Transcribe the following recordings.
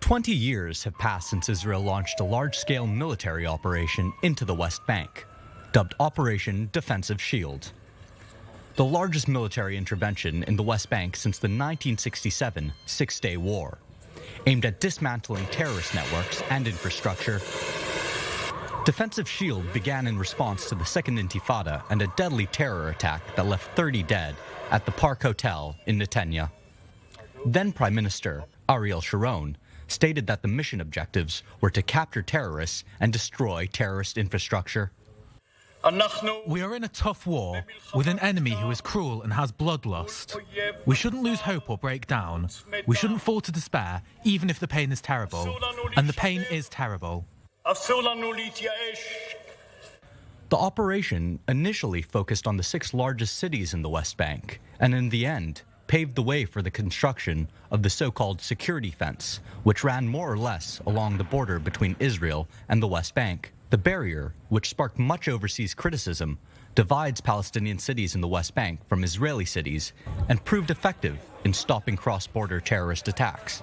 20 years have passed since Israel launched a large-scale military operation into the West Bank, dubbed Operation Defensive Shield. The largest military intervention in the West Bank since the 1967 Six-Day War, aimed at dismantling terrorist networks and infrastructure. Defensive Shield began in response to the Second Intifada and a deadly terror attack that left 30 dead at the Park Hotel in Netanya. Then Prime Minister Ariel Sharon stated that the mission objectives were to capture terrorists and destroy terrorist infrastructure. We are in a tough war with an enemy who is cruel and has bloodlust. We shouldn't lose hope or break down. We shouldn't fall to despair, even if the pain is terrible. And the pain is terrible. The operation initially focused on the 6 largest cities in the West Bank, and in the end, paved the way for the construction of the so-called security fence, which ran more or less along the border between Israel and the West Bank. The barrier, which sparked much overseas criticism, divides Palestinian cities in the West Bank from Israeli cities and proved effective in stopping cross-border terrorist attacks.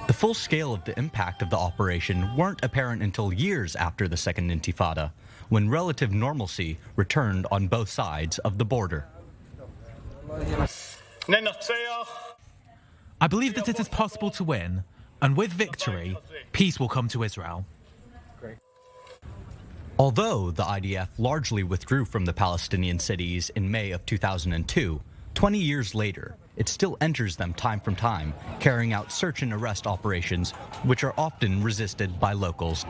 The full scale of the impact of the operation weren't apparent until years after the Second Intifada, when relative normalcy returned on both sides of the border. I believe that it is possible to win, and with victory, peace will come to Israel. Although the IDF largely withdrew from the Palestinian cities in May of 2002, 20 years later, it still enters them time from time, carrying out search and arrest operations which are often resisted by locals.